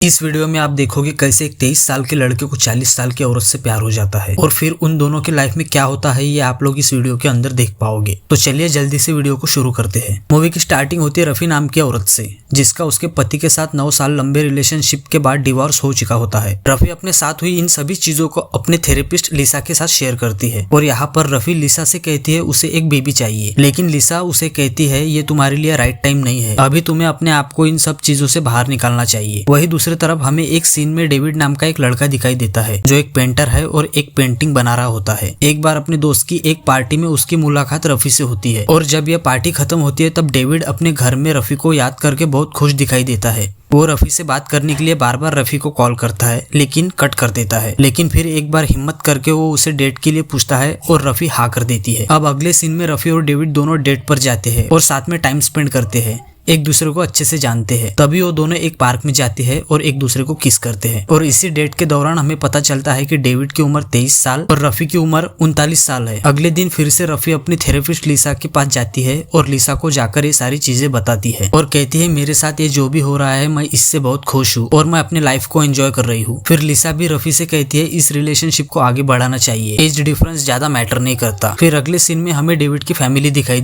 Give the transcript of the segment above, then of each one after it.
इस वीडियो में आप देखोगे कैसे एक 23 साल के लड़के को 40 साल की औरत से प्यार हो जाता है और फिर उन दोनों के लाइफ में क्या होता है ये आप लोग इस वीडियो के अंदर देख पाओगे। तो चलिए जल्दी से वीडियो को शुरू करते हैं। मूवी की स्टार्टिंग होती है रफी नाम की औरत से, जिसका उसके पति के साथ 9 साल लंबे रिलेशनशिप के बाद डिवोर्स हो चुका होता है। रफी अपने साथ हुई इन सभी चीजों को अपने थेरेपिस्ट लिसा के साथ शेयर करती है और यहाँ पर रफी लिसा से कहती है उसे एक बेबी चाहिए, लेकिन लिसा उसे कहती है ये तुम्हारे लिए राइट टाइम नहीं है, अभी तुम्हें अपने आप को इन सब चीजों से बाहर निकालना चाहिए। वही दूसरी तरफ हमें एक सीन में डेविड नाम का एक लड़का दिखाई देता है जो एक पेंटर है और एक पेंटिंग बना रहा होता है। एक बार अपने दोस्त की एक पार्टी में उसकी मुलाकात रफी से होती है और जब यह पार्टी खत्म होती है तब डेविड अपने घर में रफी को याद करके बहुत खुश दिखाई देता है। वो रफी से बात करने के लिए बार बार रफी को कॉल करता है लेकिन कट कर देता है, लेकिन फिर एक बार हिम्मत करके वो उसे डेट के लिए पूछता है और रफी हाँ कर देती है। अब अगले सीन में रफी और डेविड दोनों डेट पर जाते हैं और साथ में टाइम स्पेंड करते हैं, एक दूसरे को अच्छे से जानते हैं। तभी वो दोनों एक पार्क में जाते हैं और एक दूसरे को किस करते हैं और इसी डेट के दौरान हमें पता चलता है कि डेविड की उम्र 23 साल और रफी की उम्र 39 साल है। अगले दिन फिर से रफी अपनी थेरेपिस्ट लिसा के पास जाती है और लिसा को जाकर ये सारी चीजें बताती है और कहती है मेरे साथ ये जो भी हो रहा है मैं इससे बहुत खुश हूँ और मैं अपने लाइफ को एंजॉय कर रही हूँ। फिर लिसा भी रफी से कहती है इस रिलेशनशिप को आगे बढ़ाना चाहिए, एज डिफरेंस ज्यादा मैटर नहीं करता। फिर अगले सीन में हमें डेविड की फैमिली दिखाई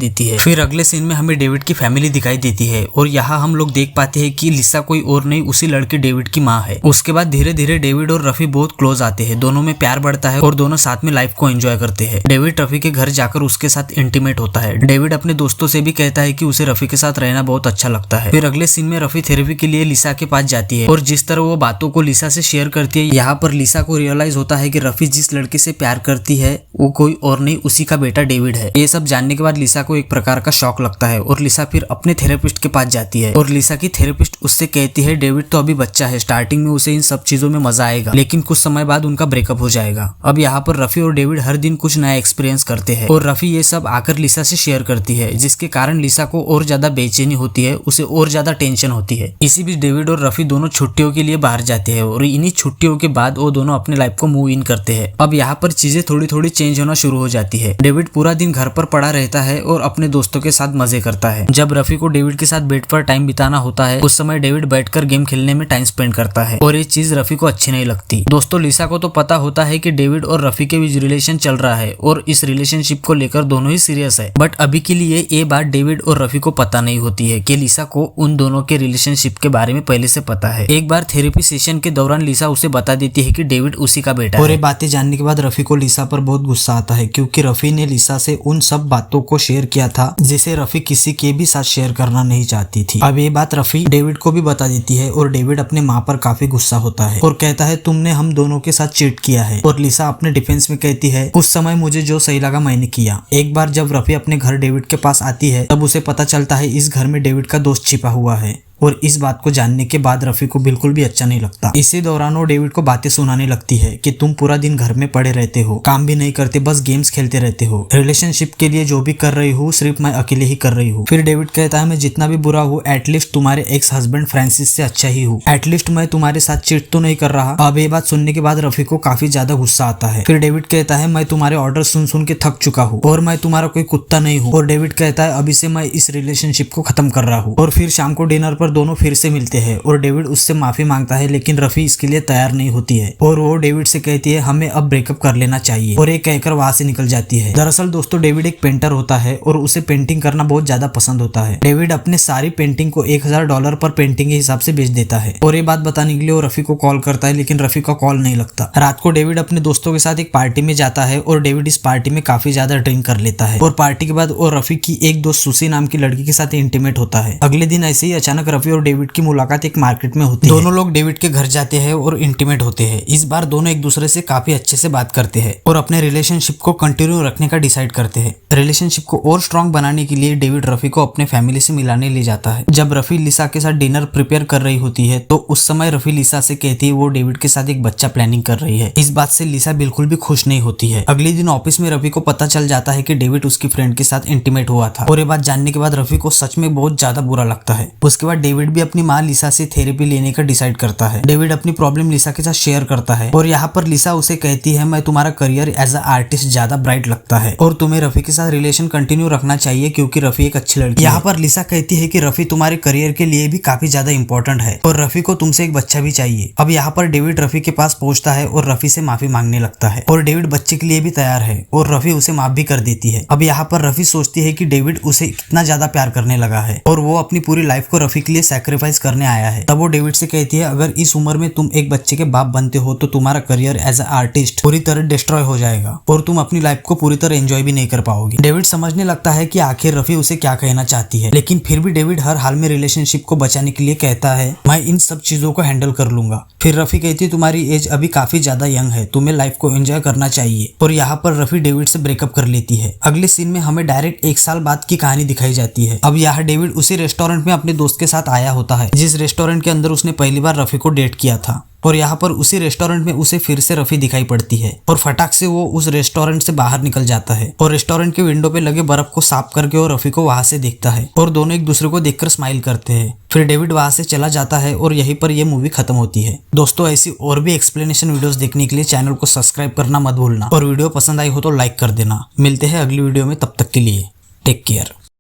देती है और यहाँ हम लोग देख पाते हैं कि लिसा कोई और नहीं उसी लड़के डेविड की माँ है। उसके बाद धीरे धीरे डेविड और रफी बहुत क्लोज आते हैं, दोनों में प्यार बढ़ता है और दोनों साथ में लाइफ को एंजॉय करते हैं। डेविड रफी के घर जाकर उसके साथ इंटीमेट होता है। डेविड अपने दोस्तों से भी कहता है कि उसे रफी के साथ रहना बहुत अच्छा लगता है। फिर अगले सीन में रफी थेरेपी के लिए लिसा के पास जाती है और जिस तरह वो बातों को लिसा से शेयर करती है, यहाँ पर लिसा को रियलाइज होता है कि रफी जिस लड़के से प्यार करती है वो कोई और नहीं उसी का बेटा डेविड है। ये सब जानने के बाद लिसा को एक प्रकार का शॉक लगता है और लिसा फिर अपने थेरेपिस्ट के पास जाती है और लिसा की थेरेपिस्ट उससे कहती है डेविड तो अभी बच्चा है, स्टार्टिंग में उसे इन सब चीजों में मजा आएगा लेकिन कुछ समय बाद उनका ब्रेकअप हो जाएगा। अब यहाँ पर रफी और डेविड हर दिन कुछ नया एक्सपीरियंस करते हैं और रफी ये सब आकर लिसा से शेयर करती है, जिसके कारण लिसा को और ज्यादा बेचैनी होती है, उसे और ज्यादा टेंशन होती है। इसी बीच डेविड और रफी दोनों छुट्टियों के लिए बाहर जाते हैं और इन्हीं छुट्टियों के बाद वो दोनों अपने लाइफ को मूव इन करते हैं। अब यहाँ पर चीजें थोड़ी थोड़ी चेंज होना शुरू हो जाती है। डेविड पूरा दिन घर पर पड़ा रहता है और अपने दोस्तों के साथ मजे करता है। जब रफी को डेविड के साथ बेड पर टाइम बिताना होता है उस समय डेविड बैठकर गेम खेलने में टाइम स्पेंड करता है और ये चीज रफी को अच्छी नहीं लगती। दोस्तों लिसा को तो पता होता है कि डेविड और रफी के बीच रिलेशन चल रहा है और इस रिलेशनशिप को लेकर दोनों ही सीरियस है, बट अभी के लिए ये बात डेविड और रफी को पता नहीं होती है कि लिसा को उन दोनों के रिलेशनशिप के बारे में पहले से पता है। एक बार थेरेपी सेशन के दौरान लिसा उसे बता देती है कि डेविड उसी का बेटा है और ये बातें जानने के बाद रफी को लिसा पर बहुत गुस्सा आता है क्योंकि रफी ने लिसा से उन सब बातों को शेयर किया था जिसे रफी किसी के भी साथ शेयर करना नहीं चाहती थी। अब ये बात रफी डेविड को भी बता देती है और डेविड अपने माँ पर काफी गुस्सा होता है और कहता है तुमने हम दोनों के साथ चीट किया है और लिसा अपने डिफेंस में कहती है उस समय मुझे जो सही लगा मैंने किया। एक बार जब रफी अपने घर डेविड के पास आती है तब उसे पता चलता है इस घर में डेविड का दोस्त छिपा हुआ है और इस बात को जानने के बाद रफी को बिल्कुल भी अच्छा नहीं लगता। इसी दौरान वो डेविड को बातें सुनाने लगती है कि तुम पूरा दिन घर में पड़े रहते हो, काम भी नहीं करते, बस गेम्स खेलते रहते हो, रिलेशनशिप के लिए जो भी कर रही हूँ सिर्फ मैं अकेले ही कर रही हूँ। फिर डेविड कहता है मैं जितना भी बुरा हूँ एटलीस्ट तुम्हारे एक्स हस्बैंड फ्रांसिस से अच्छा ही हूँ, एटलीस्ट मैं तुम्हारे साथ चीट तो नहीं कर रहा। अब ये बात सुनने के बाद रफी को काफी ज्यादा गुस्सा आता है। फिर डेविड कहता है मैं तुम्हारे ऑर्डर सुन सुन के थक चुका हूँ और मैं तुम्हारा कोई कुत्ता नहीं हूँ। और डेविड कहता है अभी से मैं इस रिलेशनशिप को खत्म कर रहा हूँ। और फिर शाम को डिनर पर दोनों फिर से मिलते हैं और डेविड उससे माफी मांगता है लेकिन रफी इसके लिए तैयार नहीं होती है और वो डेविड से कहती है हमें अब ब्रेकअप कर लेना चाहिए और ये कहकर वहां से निकल जाती है। दरअसल दोस्तों डेविड एक पेंटर होता है और उसे पेंटिंग करना बहुत ज्यादा पसंद होता है। डेविड अपने सारी पेंटिंग को $1000 पर पेंटिंग के हिसाब से बेच देता है और ये बात बताने के लिए वो रफी को कॉल करता है लेकिन रफी का कॉल नहीं लगता। रात को डेविड अपने दोस्तों के साथ एक पार्टी में जाता है और डेविड इस पार्टी में काफी ज्यादा ड्रिंक कर लेता है और पार्टी के बाद वो रफी की एक दोस्त सुसी नाम की लड़की के साथ इंटीमेट होता है। अगले दिन ऐसे ही अचानक रफी और डेविड की मुलाकात एक मार्केट में होती है। दोनों लोग डेविड के घर जाते हैं और इंटीमेट होते हैं। इस बार दोनों एक दूसरे से काफी अच्छे से बात करते हैं और अपने रिलेशनशिप को कंटिन्यू रखने का डिसाइड करते हैं। रिलेशनशिप को और स्ट्रांग बनाने के लिए डेविड रफी को अपने फैमिली से मिलाने ले जाता है। जब रफी लिसा के साथ डिनर प्रिपेयर कर रही होती है तो उस समय रफी लिसा से कहती है वो डेविड के साथ एक बच्चा प्लानिंग कर रही है। इस बात से लिसा बिल्कुल भी खुश नहीं होती है। अगले दिन ऑफिस में रफी को पता चल जाता है कि डेविड उसकी फ्रेंड के साथ इंटीमेट हुआ था और ये बात जानने के बाद रफी को सच में बहुत ज्यादा बुरा लगता है। उसके बाद डेविड भी अपनी माँ लिसा से थेरेपी लेने का डिसाइड करता है। डेविड अपनी प्रॉब्लम लिसा के साथ शेयर करता है और यहाँ पर लिसा उसे कहती है मैं तुम्हारा करियर एज अ आर्टिस्ट ज्यादा ब्राइट लगता है और तुम्हें रफी के साथ रिलेशन कंटिन्यू रखना चाहिए क्योंकि रफी एक अच्छी लड़की है। यहाँ पर लिसा कहती है कि रफी तुम्हारे करियर के लिए भी काफी ज्यादा इंपॉर्टेंट है और रफी को तुमसे एक बच्चा भी चाहिए। अब यहाँ पर डेविड रफी के पास पहुंचता है और रफी से माफी मांगने लगता है और डेविड बच्चे के लिए भी तैयार है और रफी उसे माफ भी कर देती है। अब यहाँ पर रफी सोचती है कि डेविड उसे कितना ज्यादा प्यार करने लगा है और वो अपनी पूरी लाइफ को रफी के लिए सैक्रिफाइस करने आया है। तब वो डेविड से कहती है अगर इस उम्र में तुम एक बच्चे के बाप बनते हो तो तुम्हारा करियर एज अ आर्टिस्ट पूरी तरह डिस्ट्रॉय हो जाएगा और तुम अपनी लाइफ को पूरी तरह एंजॉय भी नहीं कर पाओगे। डेविड समझने लगता है कि आखिर रफी उसे क्या कहना चाहती है, लेकिन फिर भी डेविड हर हाल में रिलेशनशिप को बचाने के लिए कहता है मैं इन सब चीजों को हैंडल कर लूंगा। फिर रफी कहती है तुम्हारी एज अभी काफी ज्यादा यंग है, तुम्हें लाइफ को एंजॉय करना चाहिए और यहाँ पर रफी डेविड से ब्रेकअप कर लेती है। अगले सीन में हमें डायरेक्ट 1 साल बाद की कहानी दिखाई जाती है। अब यहाँ डेविड उसी रेस्टोरेंट में अपने दोस्त के साथ आया होता है जिस रेस्टोरेंट के अंदर उसने पहली बार रफी को डेट किया था और यहाँ पर उसी रेस्टोरेंट में उसे फिर से रफी दिखाई पड़ती है और फटाक से वो उस रेस्टोरेंट से बाहर निकल जाता है और रेस्टोरेंट के विंडो पे लगे बर्फ को साफ करके और रफी को वहां से देखता है और दोनों एक दूसरे को देखकर स्माइल करते हैं। फिर डेविड वहां से चला जाता है और यहीं पर यह मूवी खत्म होती है। दोस्तों ऐसी और भी एक्सप्लेनेशन वीडियोस देखने के लिए चैनल को सब्सक्राइब करना मत भूलना और वीडियो पसंद आई हो तो लाइक कर देना। मिलते हैं अगली वीडियो में, तब तक के लिए टेक केयर।